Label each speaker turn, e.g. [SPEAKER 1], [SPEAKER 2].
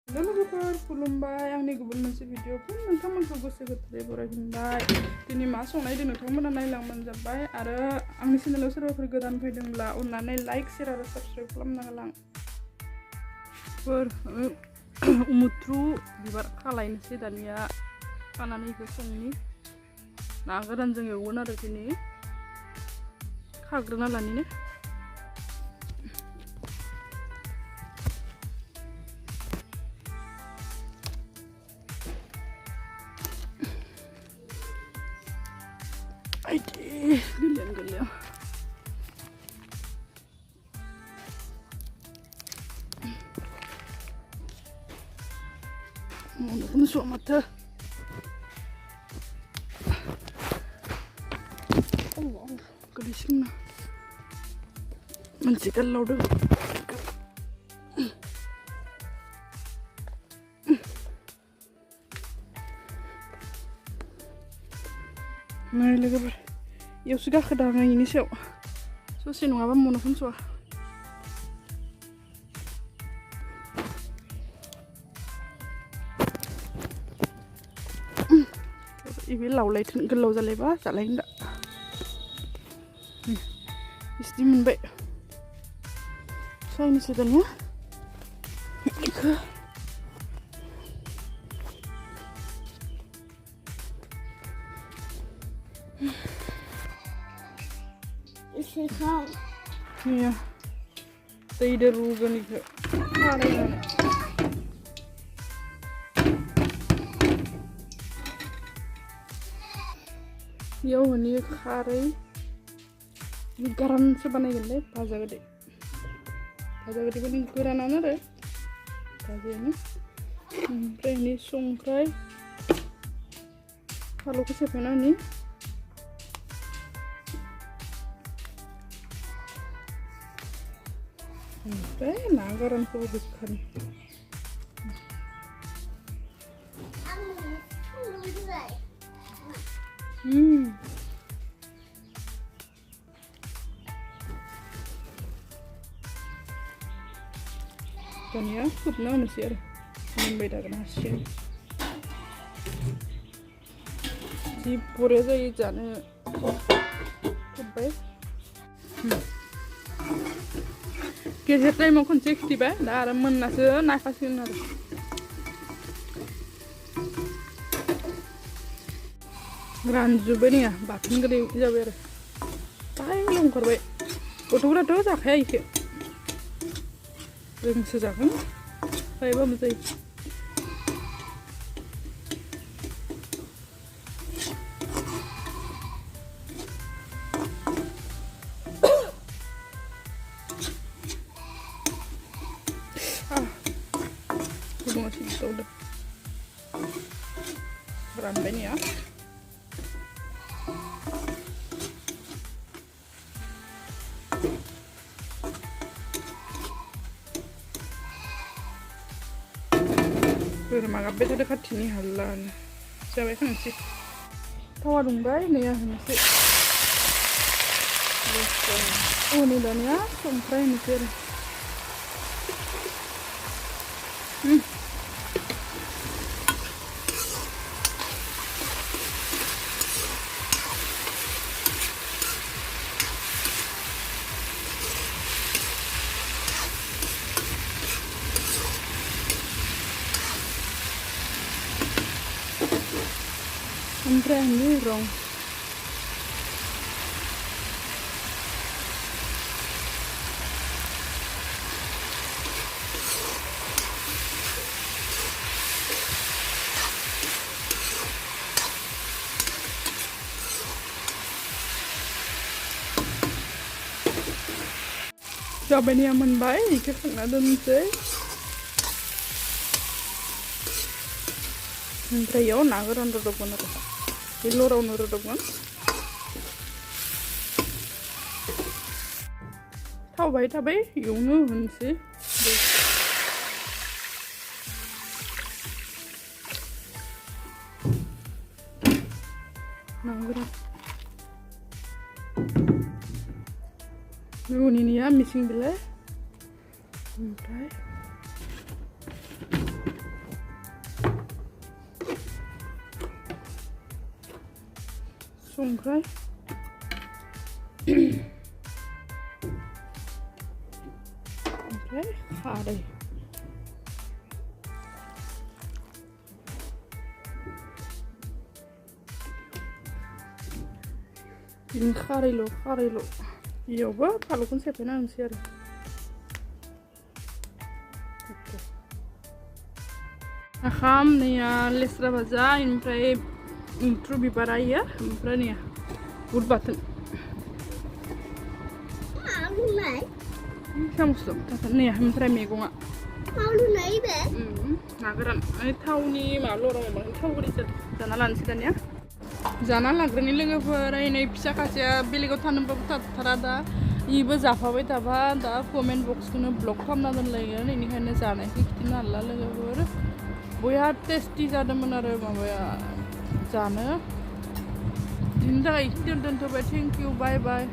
[SPEAKER 1] लोगोफोर खुलुमबाय आंनि गुबुन मोनसे भिडिअखौ नोंथांमोनखौ गोसो गोथारै बरायफिनबाय। दिनै मा संनायदों नोंथांमोना नायलांबानो आरो आंनि चेनेलाव सोरबाफोर गोदान फैदोंब्ला अननानै लाइक शेयार आरो साबस्क्राइब खालामना होलां। उमुथ्रु बिबार खालायनोसै दानिया खानानै इखौ संनि ना गोरानजों एवगोन आरो दिनै खाग्रोना लानिनो। Aduh, geliang. Mau masuk mata. Allah, gelising na. Masih kalau dah. Nah, lagi ber. Ya sudah kedangan ini sih. So sih nunggu apa mau nonton soal. Ibu lau lagi tuh gelau jalai bah, jalai enggak. Isti menbe. So ini sedangnya. Ika. Iya, tidak rugen itu. Karena ya ini kari, ini garam sebanyak ini, baja gede paling kurang aja deh, baja ini, ini songkrai, kalau kesepena nih. Nagaran ko bukan. Dan ya, kubna masih ada. Beda kan hasil. Di pura saya jane kubai. Gezetlay mau koncek tiba, dah ramen nasi nafasin ada. Ranju beni ya, batin gede jaber. Tay belum korbe. Kotoran tuh tak kayak itu. Belum sejak kan? Tay belum sih. Masih bisa udah beramben ya. Bermagabet udah dekat sini halan. Siapa yang sih? Tawa dong bay nih ya masih. Oh ini dan ya, sumpah ini sih. Ini rong. Coba ini aman baik, kita nggak ada nih. Nanti ya, nagaran tuh bener. Ilora unur dogon. Tabai, yunu hunsi. Nagara. Nuni ni ya missing bela. Okay. संख्रै ओमफ्राय खारै बिदिनो खारैल' बेयावबो फालौखौनो सेफायना होनोसै आरो नाखाम नैया लेस्रा भाजा ओमफ्राय मैथ्रु बिबार इयो ओमफ्राय नैया बुद बाथोन सामस दं नैया ओमफ्राय मैगङा ना गोरान थावनि माबाल' रङा थाव गुरैसो जाना लानोसै दानिया जाना लाग्रोनि लोगोफोर नै फिसा खासेया बेलेगाव थानोबाबो थाथारा दा इबो जाफाबाय थाबा दा कमेन्ट बक्सखौनो ब्लक खालामना दोनलायगोन बेनिखायनो जानायखौ खिथिनो हाला लोगोफोर बयहा टेस्टि जादोंमोन आरो माबाया जानो बिनि थाखाय खिथियाव दोनथ'बाय थेंक इउ बाय बाय